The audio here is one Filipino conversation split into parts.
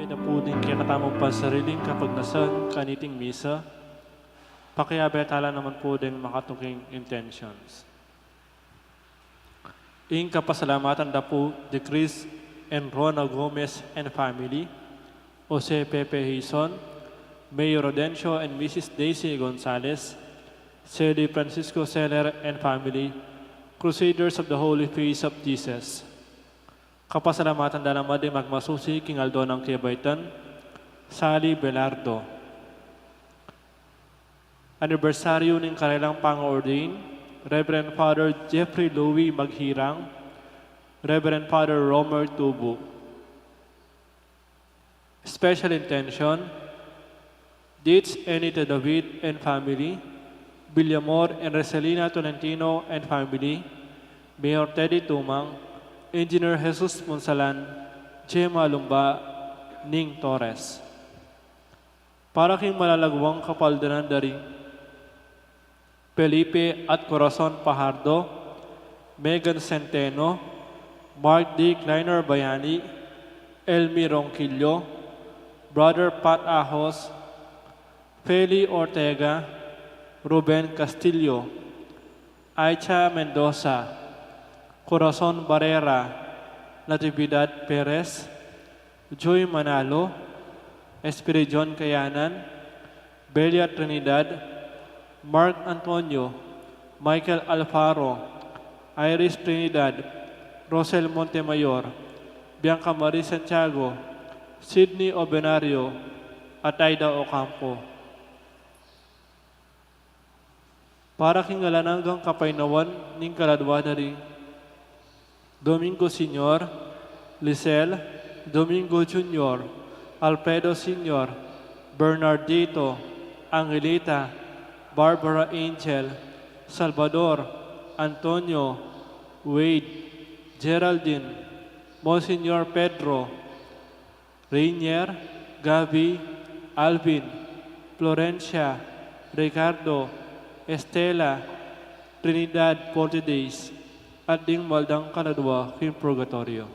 na po din kinatamang pansariling kapag nasan kaniting misa, pakiabetala naman po din makatuking intentions. Ing kapasalamatan da po de Chris and Rona Gomez and family, Jose Pepe Hison, Mayor Rodencio and Mrs. Daisy Gonzalez, Sally Francisco Seller and family, Crusaders of the Holy Face of Jesus. Kapasalamatan da naman din magmasusi king Aldo ng Kibaitan, Sally Belardo. Anibersaryo ng kanilang pang-ordain, Reverend Father Jeffrey Louie Maghirang, Reverend Father Romer Tubu. Special intention, dates Enita David and family, Villamor and Rosalina Tolentino and family, Mayor Teddy Tumang, Engineer Jesus Monsalan, Gemma Lumba, Ning Torres. Para king malalagwang kapaldanan dari Felipe at Corazon Pajardo, Megan Centeno, Mark D. Kleiner Bayani, Elmi Ronquillo, Brother Pat Ahos, Feli Ortega, Ruben Castillo, Aicha Mendoza, Corazon Barrera, Natividad Perez, Joy Manalo, Espiridion Kayanan, Belia Trinidad, Mark Antonio, Michael Alfaro, Iris Trinidad, Rosel Montemayor, Bianca Marie Santiago, Sydney Obenario, at Aida Ocampo. Para kingalananggang kapainawan ning kaladwa dari Domingo Senior, Lisel, Domingo Junior, Alfredo Senior, Bernardito, Angelita, Barbara Angel, Salvador, Antonio, Wade, Geraldine, Monsignor Pedro, Rainier, Gabi, Alvin, Florencia, Ricardo, Estela, Trinidad 40 days, at ding maldang kaladwa king purgatorio.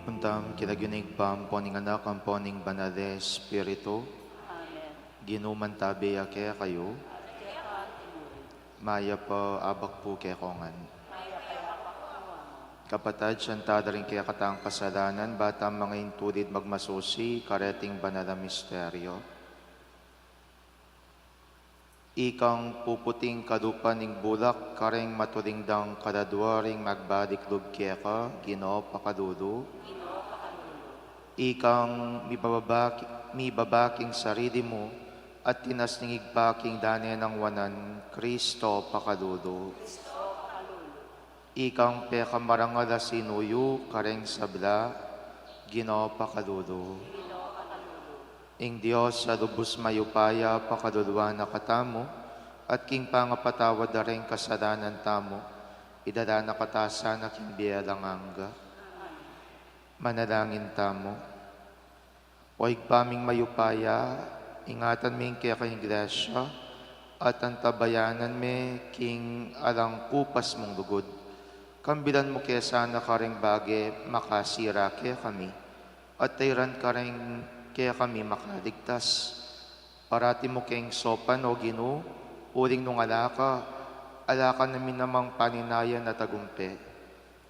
puntam kinagyunig pam poning anak ang poning banal espiritu. Amen. Ginuman tabi kaya kayo. Maya pa abak po kaya kongan. Kapatad, siyanta rin kaya katang kasalanan, batang mga intulid magmasusi, kareting banal na misteryo. Ikang puputing kalupa ning bulak, kareng matulingdang kaladwaring magbalik lub kaya ka, Ginoo pakadudu. Ikang mibabaking sarili mo, at tinasningig paking dane ng wanan, Kristo pakadudu. Ikang pekamarangala sinuyo, kareng sabla, Ginoo pakadudu. Ing Diyos sa lubos mayupaya pakaduluan na katamo, at king pangapatawad na rin kasalanan tamo, idala na katasa na king biyalang Manalangin tamo. O igpaming mayupaya, ingatan ming kaya kayong iglesia, at ang tabayanan me king alang kupas mong lugod. Kambilan mo kaya sana karing bage makasira kaya kami, at tayran karing kaya kami makaligtas. Parati mo kayong sopan o Ginoo, uling nung alaka namin namang paninayan na tagumpe.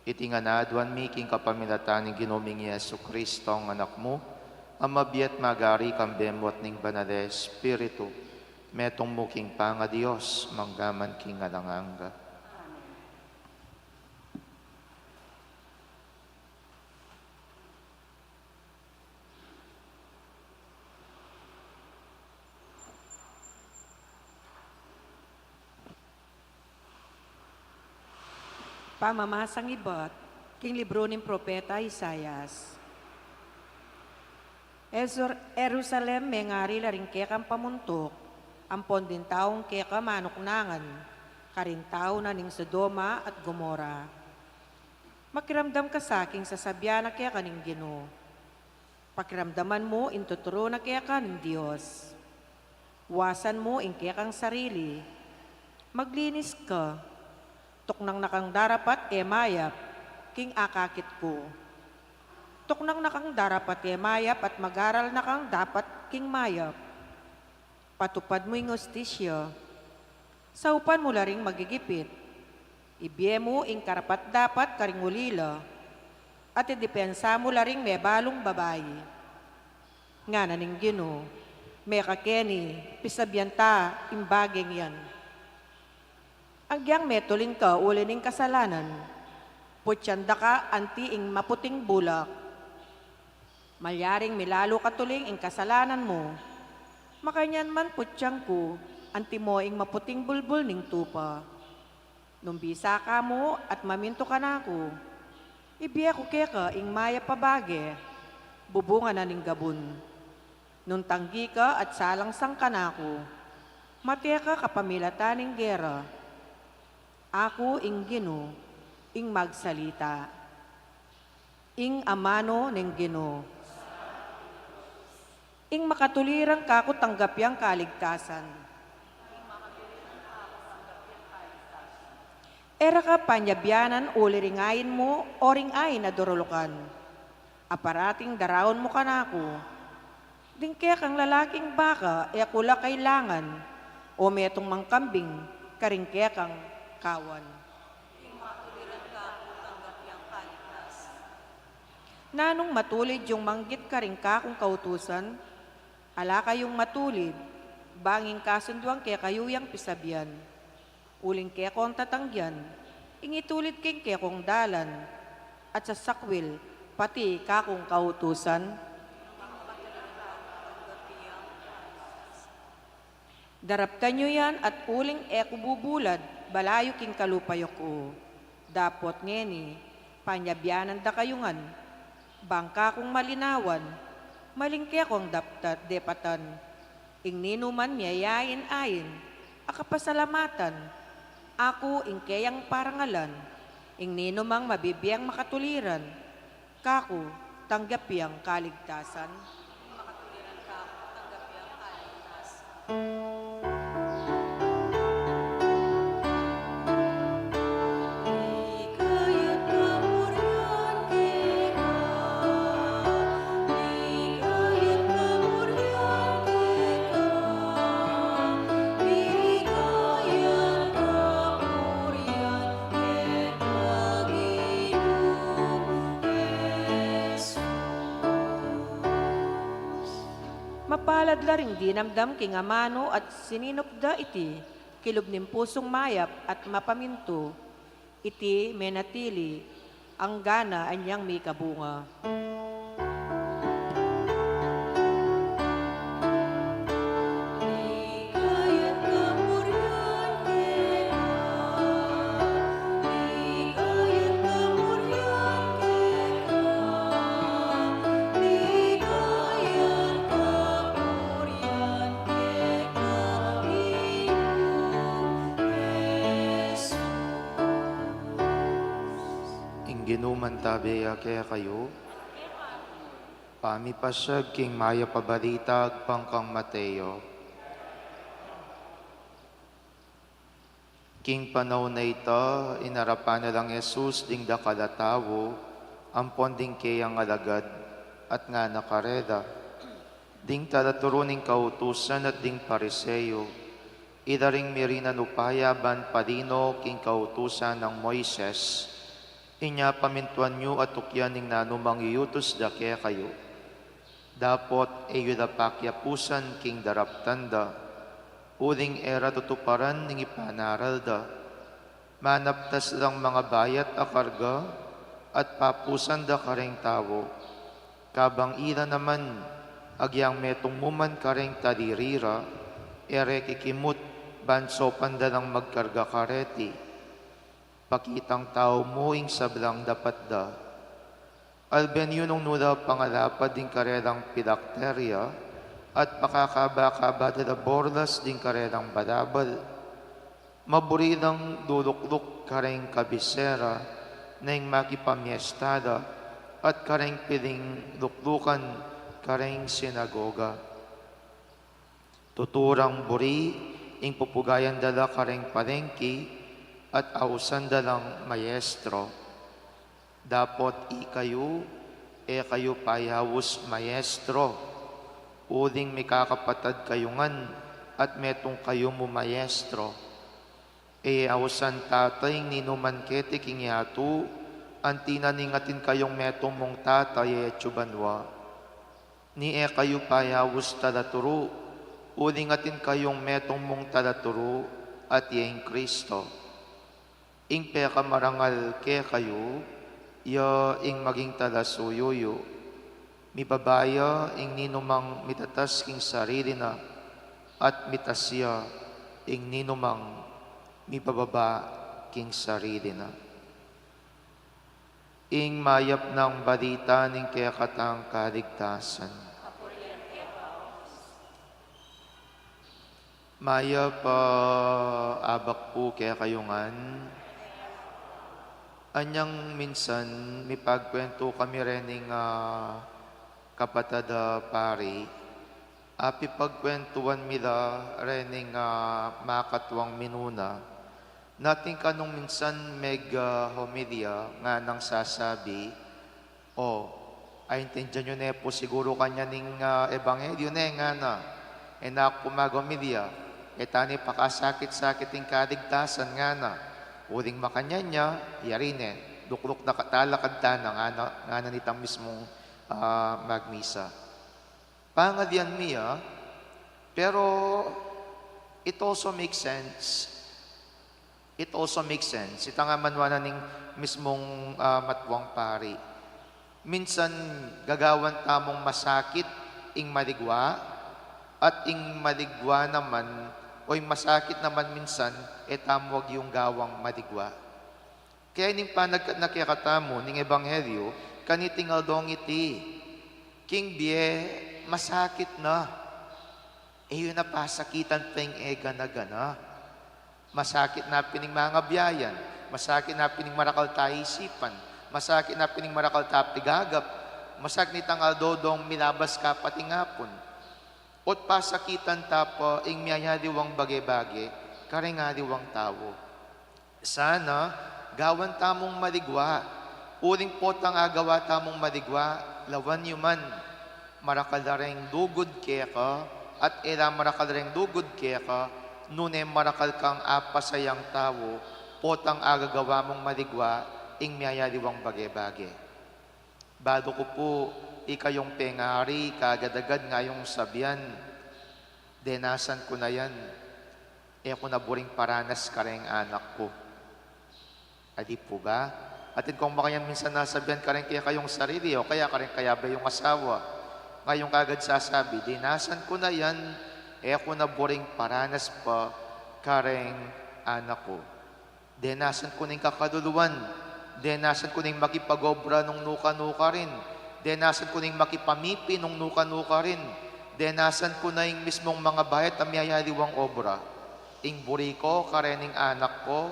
Itinganaduan mi king kapamilatan ng Ginoming Yesu Kristo ang anak mo, ang mabiyat magari kang bemot ning banal espiritu, metong mo king panga Diyos, manggaman king alanganga. Pamamasang ibot, king libro ng Propeta Isayas. Jerusalem may ngari laring kekang pamuntok, ampon din taong keka manuknangan, karin tao na ning Sodoma at Gomora. Makiramdam ka sa aking sasabya na keka ning Ginoo. Pakiramdaman mo intuturo na keka ng Diyos. Wasan mo ing kekang sarili. Maglinis ka. Tuknang nakang darapat mayap, king akakit ko. Tuknang nakang darapat mayap at magaral nakang dapat king mayap. Patupad mo ing hostisya. Saupan mo laring magigipit. Ibiye mo ing karapat dapat karing ulila. At idepensa mo laring may balong babayi. Nga naning Ginoo, may kakeni, pisabyanta, imbageng yan. Agyang metulin ka, ulining kasalanan. Putyanda ka, anti ing maputing bulak. Malyaring milalo katuling ing kasalanan mo. Makanyan man putyang ko, anti mo ing maputing bulbul ning tupa. Nung bisa ka mo at maminto ka na ako, ibiya ko keka ing maya pabage, bubunga na ning gabun. Nung tanggi ka at salangsang ka na ako, matya ka kapamilata ning gera. Ako ing Ginoo, ing magsalita. Ing amano ning Ginoo. Ing makatulirang kako tanggapyang kaligtasan. Era ka panyabyanan o liringayin mo o ringayin na dorolokan. Aparating darawon mo ka na ako. Dingke kang lalaking baka e akula kailangan o metong mangkambing karingke kang kawan. Nanong matulid yung manggit ka rin ka kung kautusan, ala kayong matulid, banging kasunduang kaya kayuyang pisabyan. Uling kaya kong tatangyan, ingitulid king kaya kong dalan, at sa sakwil, pati kakong kautusan. Daraptan nyo yan at uling eko bubulad, balayo king kalupayok ko. Dapot ngeni, panyabyanan da kayungan, bangka kong malinawan, malingke kong depatan, ing ninuman miyayain ayin, akapasalamatan, ako ing kayang parangalan, ing ninumang mabibiyang makatuliran, kako tanggapyang kaligtasan. maladlaring dinamdam king amano at sininopda iti, kilob nim pusong mayap at mapaminto, iti menatili, ang gana anyang may kabunga. Ginuman tabiya kaya kayo, pamipasyag king maya pabaritag pangkang Mateo. King panaw na ito, inarapan na lang Jesus ding da kalatawo, ampon ding kayang alagad at nga nakareda. Ding talaturuning kautusan at ding pariseyo, idaring mirinan upaya ban padino king kautusan ng Moises, inya pamintuan nyo at tukyaning nanumang iyutos da kaya kayo. Dapot eyuda pakyapusan king daraptanda, uling era tutuparan ning ipanaralda. Manaptas lang mga bayat a karga, at papusan da kareng tawo. Kabang ira naman, agyang metong muman kareng tadirira, ere kikimut banso panda ng magkarga kareti. Pakitang tao mo ing sablang dapat da. Alben yun nung nula pangalapad din karerang pilakterya at pakakaba-kaba da borlas din karerang balabal. Maburidang dulukluk kareng kabisera na ing makipamiestada at kareng piling luklukan kareng sinagoga. Tuturang buri ing pupugayan dala kareng palengki at ausan dalang maestro. Dapot kayo payawus maestro. Uling may kakapatad kayungan at metong kayo mo maestro. Ausan tatay ninuman kete king yatu, antinaningatin kayong metong mong tatay etsubanwa. Ni kayo payawus talaturo, uling atin kayong metong mong talaturo at yeng Kristo. Ing peka marangal ke kayo, ing maging talasuyuyo. Mibabaya ing ninumang mitatas king sarili na, at mitasya ing ninumang mibababa king sarili na. Ing mayap ng balita ning kaya katang kaligtasan. Mayap abak po kaya kayungan. Anyang minsan, may pagkwento kami rening kapatid pari. Api pagkwentuan mila rening makatwang minuna. Nating kanong minsan homilia nga nang sasabi, ay intindihan nyo na po siguro kanya ning ebanghelyo na nga na. Na kumagomilya, tani pakasakit-sakit ng kaligtasan nga na. Uling makanyan niya, yarine, duklok na katalakad na nga na nitang mismong magmisa. Pangadian miya, pero it also makes sense. It also makes sense. Ita nga manwa na ning mismong matwang pari. Minsan, gagawan tamong masakit ing maligwa, at ing maligwa naman, o yung masakit naman minsan, tamwag yung gawang maligwa. Kaya ning nakikatamo, ning ebanghelyo, kanitingal dong iti, king bie, masakit na. Yun na pasakitan pa yung gana-gana. Masakit na pining mga biyayan, masakit na pining marakal tayo isipan, masakit na pining marakal tayo tigagap, masakit nitang aldodong minabas ka pati ngapon. Ot pasakitan tapo ing miyayadiwang bagay-bagay, karengadiwang tao. Sana, gawan tamong maligwa. Uling po tang agawa tamong maligwa, lawan yuman, marakalareng dugod kaya ka, at ila marakalareng dugod kaya ka, nune marakal kang apasayang tao, potang agagawa mong maligwa, ing miyayadiwang bagay-bagay. Bado ko po, ikayong pengari, kagadagad ngayong sabyan, Denasan ko na yan. Kung naburing paranas ka rin anak ko. Adi po ba? Atin kung makayan minsan nasabihan ka rin kaya kayong sarili o kaya ka rin kaya ba yung asawa. Ngayon kagad sasabi, dinasan ko na yan, kung naburing paranas pa ka rin anak ko. Denasan ko na yung kakaduluan. Denasan ko na yung makipagobra nung nuka-nuka rin. Denasan ko na yung makipamipi nung nuka-nuka rin. Denasan ko na yung mismong mga bayat na miyayaliwang obra. Ing buri ko, karening anak ko,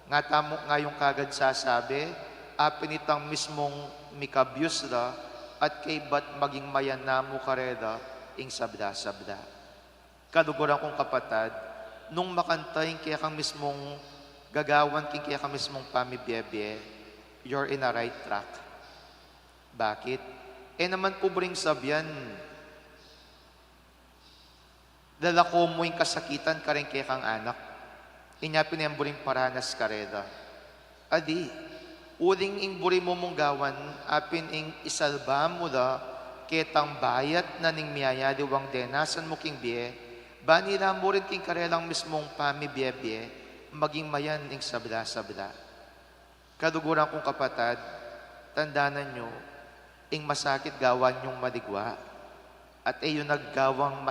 nga tamo ngayong kagad sasabi, apinitang mismong mikabyus da, at kay ba't maging mayan na mo kareda, ing sabda-sabda. Kaluguran kong kapatad, nung makantay kaya kang mismong gagawan kaya kang mismong pamibiyebye, you're in a right track. Bakit? Naman po bring sabyan, dalako mo yung kasakitan ka rin kaya kang anak. Inyapin yung buring paranas kareda. Adi, uling ing buri mo mong gawan, apin ing isalba mo da, ketang bayat na ning miyayadiwang denasan mo king biye, banila mo rin king karelang mismong pamibiyebye, maging mayan ing sabda-sabda. Kaduguran kong kapatad, tandanan nyo, ing masakit gawan yung madigwa, at yung naggagawang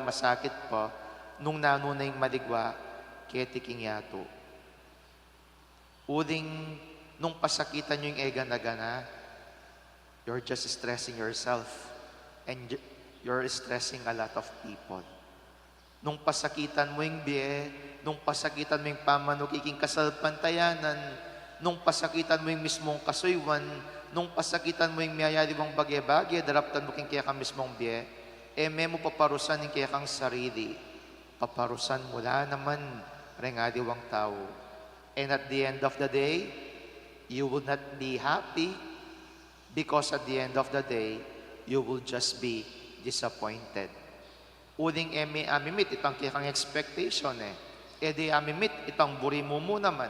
masakit pa, nung nanunay madigwa, ketiking yato. Uling, nung pasakitan nyo yung ega-nagana, you're just stressing yourself. And you're stressing a lot of people. Nung pasakitan mo yung biye, nung pasakitan mo yung pamanukiking kasalpantayanan, nung pasakitan mo yung mismong kasuywan, nung pasakitan mo yung miyayaliwang bagye-bagye, daraptan mo king kaya kang mismong biye, may mo paparusan yung kaya kang sarili. Paparusan mula naman rengadiwang tao. And at the end of the day, you will not be happy because at the end of the day, you will just be disappointed. Uling amimit itang kikang expectation di amimit itang buri mo naman.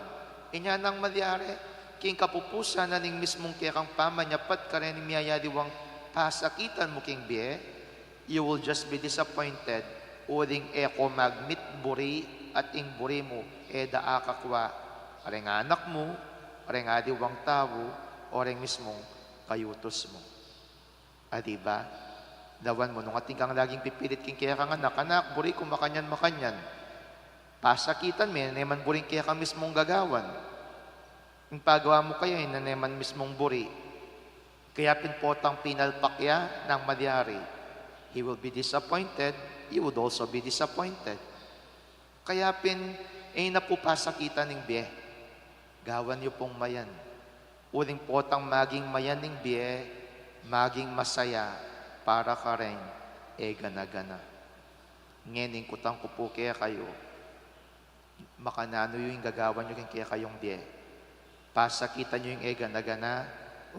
Inya nang malyari, king kapupusan na ning mismong kikang pamanyapat ka rin miyayadiwang pasakitan mo king biye, you will just be disappointed. Uling eko magmit buri at ing buri mo, daakakwa, areng anak mo, areng adiwang tao, o areng mismong kayutos mo. Diba? Dawan mo, nung ating kang laging pipilit king kaya kang anak, buri kung makanyan. Pasakitan mo, naman buring kaya kang mismong gagawan. Yung pagawa mo kayo, naman mismong buri. Kaya pinpotang pinalpakya ng madyari. He will be disappointed, you would also be disappointed. Kaya napupasakitan ng biye. Gawan niyo pong mayan. Uling potang maging mayan ng biye, maging masaya para ka rin gana-gana. Ngening kutang ko po kaya kayo, makanano yung gagawan nyo kaya kayong biye. Pasakitan nyo yung gana-gana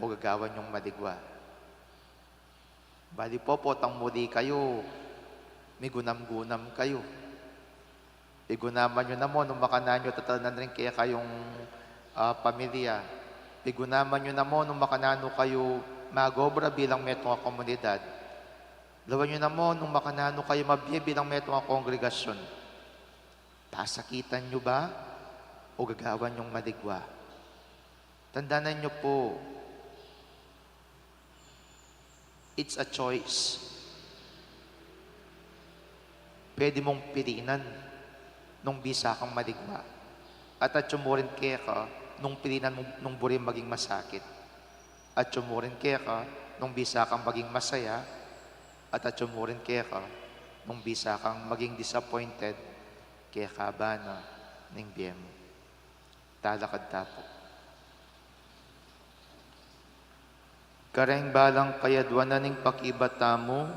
o gagawan yung madigwa. Bali po, potang muli kayo, may gunam-gunam kayo. Igunaman nyo na mo, nung makanan nyo, tatanan rin kaya kayong pamilya. Igunaman nyo na mo, nung makanano kayo magobra bilang metong komunidad. Lawan nyo na mo, nung makanano kayo mabiye bilang metong kongregasyon. Pasakitan nyo ba o gagawan yung madigwa? Tandaanan nyo po, it's a choice. Pwede mong pilinan nung bisa kang madigma. At tsumurin kaya ka nung pilinan mong nung buri maging masakit. At tsumurin kaya ka nung bisa kang maging masaya. At tsumurin kaya ka nung bisa kang maging disappointed kaya ka ba na ng biyem. Talakad tapo. Kareng balang kayadwan na ning pakibata mo,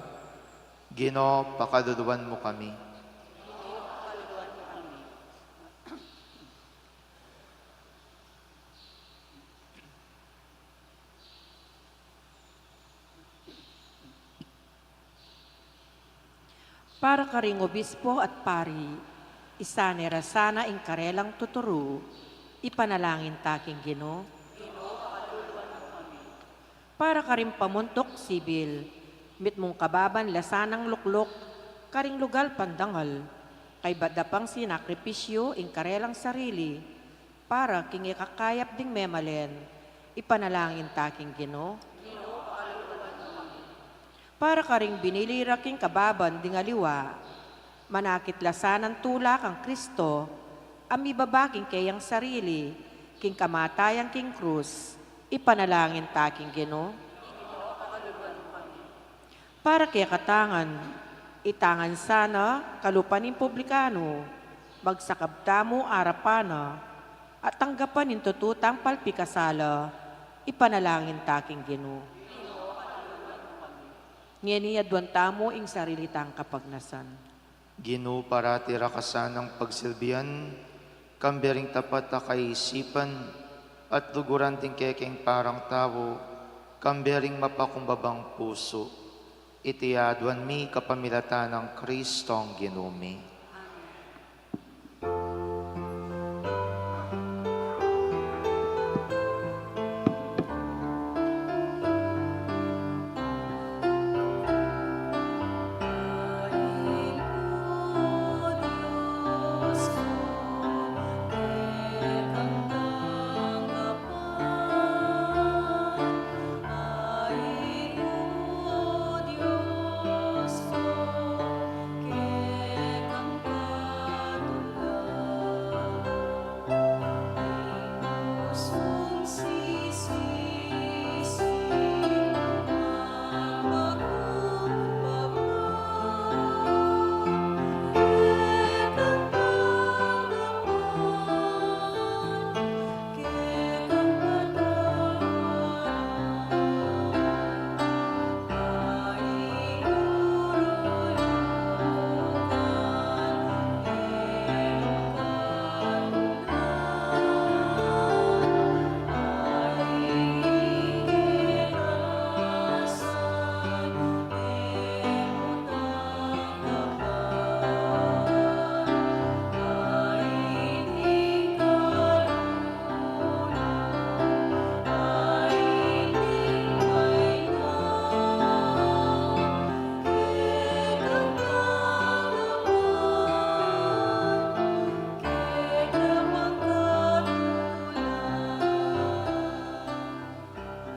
Ginoo, pakaduluan mo kami. Para karing obispo at pari, isanera sana ing karelang tuturo, ipanalangin taking Ginoo. Para karing pamuntok sibil, mit mong kababan lasanang luklok, karing lugal pandangal, kay badapang sinakripisyo ing karelang sarili, para king ikakayap ding memalen, ipanalangin taking Ginoo. Para karing binilira king kababan ding aliwa, manakit lasanan tulak ang Kristo, amibabaking kayang sarili, king kamatayang king krus, ipanalangin taking Ginoo. Para kaya katangan, itangan sana kalupanin publikano, magsakabtamo arapana, at tanggapan ng tututang palpikasala, ipanalangin taking Ginoo. Ngeniadwan tamo ing sarilitang kapagnasan. Ginoo, parati rakasan ng pagsilbihan, kambering tapat na kaisipan, at luguran ting kekeng parang tao, kambering mapakumbabang puso, itiadwan mi kapamilata ng Kristong Ginumi.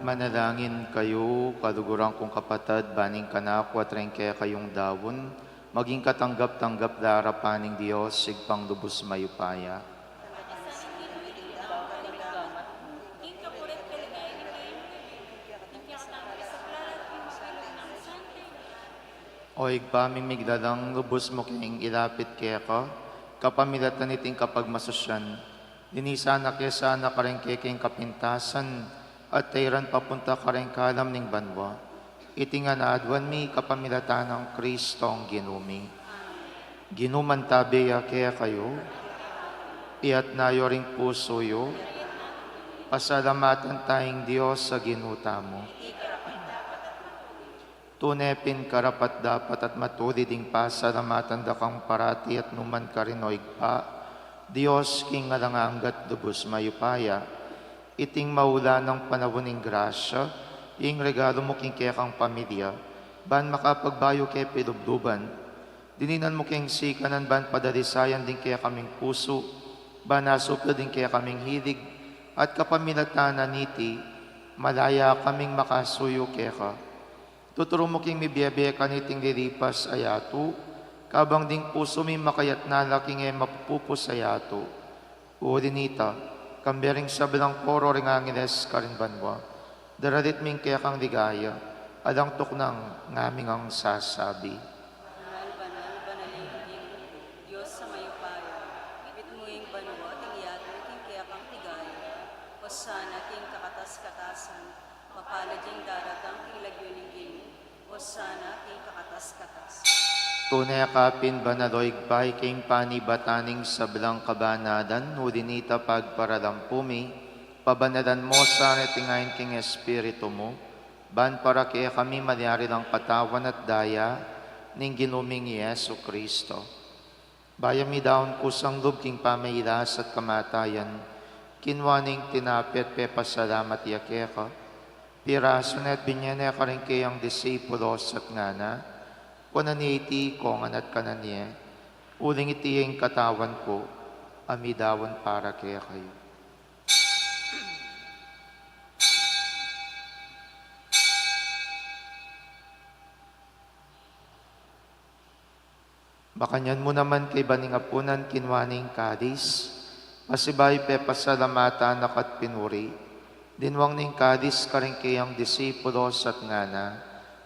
Manalangin kayo, kaluguran kong kapatid, baning kanako at rin kaya kayong dawon, maging katanggap-tanggap darapaning Diyos, sigpang lubos mayupaya. O igpaming migdalang lubos mo kayong ilapit kaya ka, kapamilatan iting kapag masusyan, dinisana kaya sana ka rin kayong kapintasan, at tayran papunta ka rin kalam ning banwa. Itingan adwan mi kapamilatan ng Kristong Ginumi. Ginuman tabiya kaya kayo, iat nayo ring puso yo, pasalamatan tayong Diyos sa ginuta mo. Tunepin karapat dapat at matuliding pasalamatan da kang parati at numan ka rin o igpa, Diyos king alanganggat lubos mayupaya, iting maula ng panawaning grasya, ing regalo mo king kaya kang pamilya, ban makapagbayo kay pilubluban, dininan mo king sikanan ban padalisayan din kaya kaming puso, ban nasuplo din kaya kaming hilig, at kapamilatanan niti, malaya kaming makasuyo kaya ka. Tuturo mo king mibiyabiya ka niting lilipas ayato, kabang ding puso mi makayat na laking mapupupos ayato. Ulinita, kambering sa bilang poro ring angiles karin banwa, daralit ming kaya kang ligaya, adang tuknang ngaming ang sasabi. Banal, banaling Diyos sa mayupaya, ibit mo yung banwa, tingiyat mo, ting kaya kang ligaya, o sana ting kakatas-katasan, mapalad yung daratang ilagyo ng gini, o sana ting kakatas-katas. Tunay akapin banaloig pay king panibataning sa bilang kabanadan, udinita pagparalampumi, pabanadan mo sa netingayin king espiritu mo, ban para kaya kami malyari lang katawan at daya, ning ginuming Yesu Kristo. Bayami daon kusang lub king pamailas at kamatayan, kinwaning tinapit pepasalamat yakeka, piraso net binyane ka rin kayang disipulos at ngana, kunan iti kongan at kananye, uling iti yung katawan ko, amidawan para kaya kayo. Makanyan mo naman kay baningapunan kinwaning kadis, masibay pe pasalamatan nakat pinuri, dinwang ning kadis karing kayang disipulos at ngana,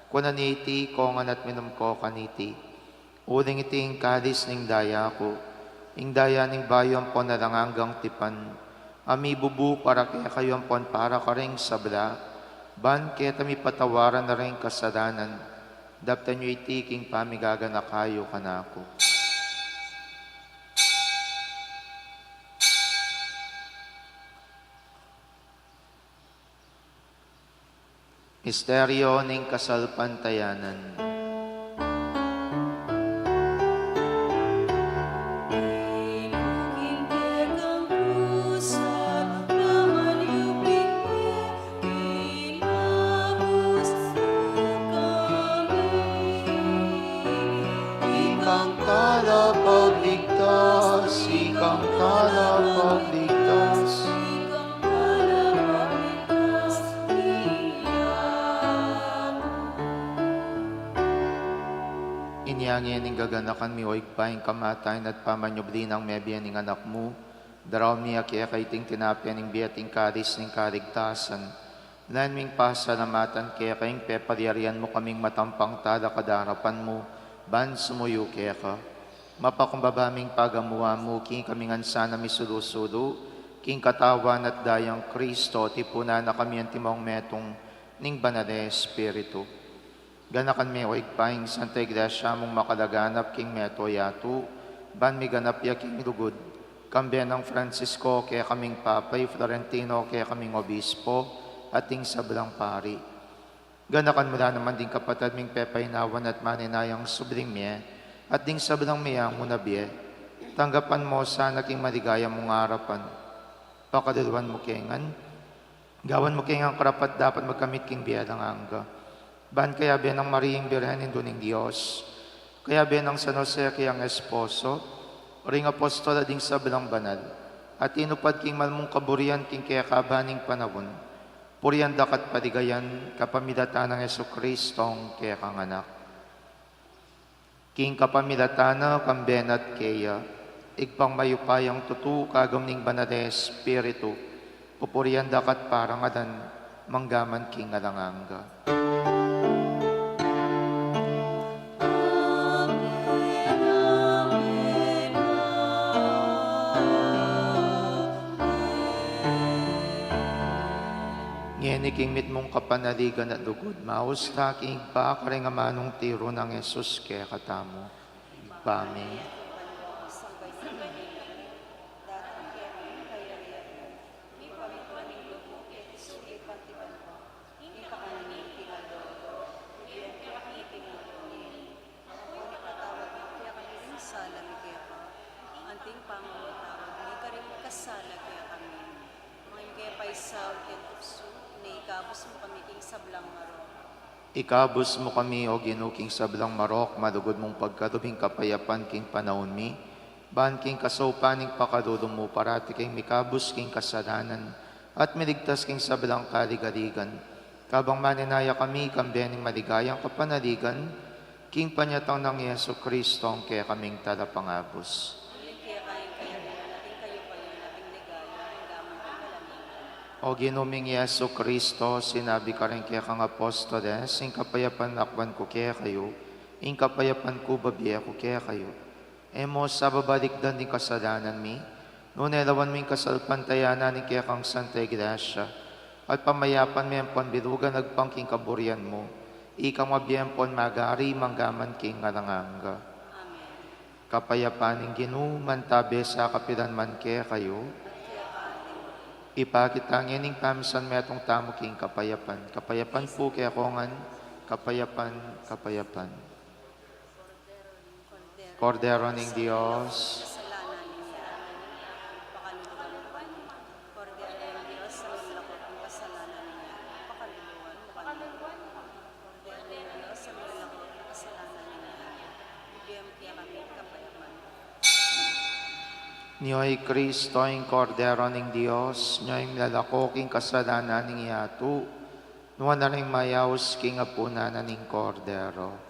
kunan iti kongan at minum ko kaniti, uling iti yung kadis ning daya ko, ing daya ning bayon po na langanggang tipan, ami bubu para kaya kayo pon para karing sabla, ban kaya tami patawaran na rin kasadanan, daptan nyo itiking pamigaga na kayo kanako. Misteryo ning kasalpantayanan. Ikang kalapagligtas, ikang kalapagligtas. Inyangin ning gaganakan mi oig paing kamatayan at pamanyobli ng mebian ning anak mo. Daraw mi akya kaiting tinapyan ning biyating kadis ning kaligtasan. Lan ming pasalamatan kaya kaing peparyarian mo kaming matampang tada kadarapan mo. Ban sumuyo kaya ka. Mapakumbabaming pagamuha mo king kaming ansana misulusulo. King katawan at dayang Kristo tipuna na kami ang timong metong ning banale Espiritu. Ganakan mi oig paing Santa Iglesia mong makalaganap king meto yatu, ban mi ganap ya king lugod, kambiyan ng Francisco kaya kaming Papay, Florentino kaya kaming Obispo, ating sablang pari. Ganakan mula naman din kapatid ming pepaynawan at maninayang subling miye, at ding sablang miya muna biye, tanggapan mo sa naging maligaya mong harapan. Pakadalwan mo kengan, gawan mo kengang karapat dapat magkamit king biya ng angga. Ban kaya biyan ng Mariing Birhen induning Diyos, kaya biyan ng San Jose kayang esposo, ring apostol ading sablang banal, at inupad king malmong kaburian king kaya kabaning panawon, purian dakat padigayan kapamilatan ng Yesu Kristong kaya kang anak. King kapamilatana kamben at kaya, igpang mayupayang tutu kagam ning banal Espiritu, pupurian dakat parangadan, manggaman king alanganga. King mit mong kapanaligan at lugod, maus taking pa karing amanong tiro ng Jesus kaya katamo. Pami. Anting pangungutawag, may karing kasala kaya kami. Mga kaya paisaw, ketupso, na ikabos mo kami king sablang marok. Ikabos mo kami o ginuking sablang marok, madugod mong pagkadubing kapayapan king panahon mi, ban king kasaupaning pakadudong mo parati king mikabos king kasalanan, at miligtas king sablang kaligaligan. Kabang maninaya kami, kambiyaning maligayang kapanaligan, king panyatang ng Yesu Kristo ang kaya kaming talapangabos. O ginuming Yesu Kristo, sinabi ka rin kaya kang apostoles, ing kapayapan nakwan ko kaya kayo, ing kapayapan ko babiya ko kaya kayo. Emo sa babalikdan ni kasalanan mi, nunelawan mi kasalpantayanan ni kaya kang Santa Iglesia, at pamayapan mi ang panbilugan nagpangking kaburian mo, ikang mabiyempon magari manggaman king ngalanganga. Kapayapan ng Ginu, mantabe sa kapilan man kaya kayo, ipakitangin ng pamisan metong tamo king kapayapan. Kapayapan po kaya kongan, kapayapan, kapayapan. Kordero ng Diyos, Kasalanan niya, pakaluluwan mo kami. Kordero ng Diyos, sa lulakot ng kasalanan niya, pakaluluwan mo kami. Kordero ng Diyos, sa lulakot ng kasalanan niya, aming kapayapaan. Niyo'y Kristo, ang kordero ng Diyos, niyo'y lalako king kasalanan ng iatu, nuwa na rin mayaws king apuna na ning kordero.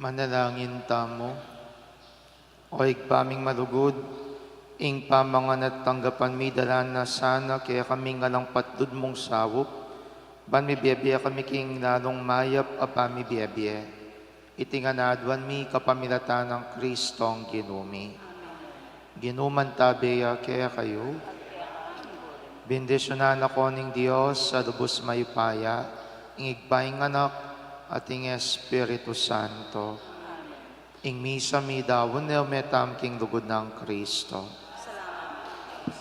Manalangin tamo, o igpaming malugod, ing pamangan at tanggapan mi dalan na sana kaya kami nga lang patlud mong sawop, ban mi biyabiya kami king lalong mayap apami biyabiya. Itinganadwan mi kapamilatan ng Kristong ginumi. Ginuman tabeya kaya kayo, bendisyonan ako ng Diyos sa lubos mayupaya, ing igpaing anak, ating Espiritu Santo. Ing misa mi dawon neo metam king lugod ng Kristo. Salamat.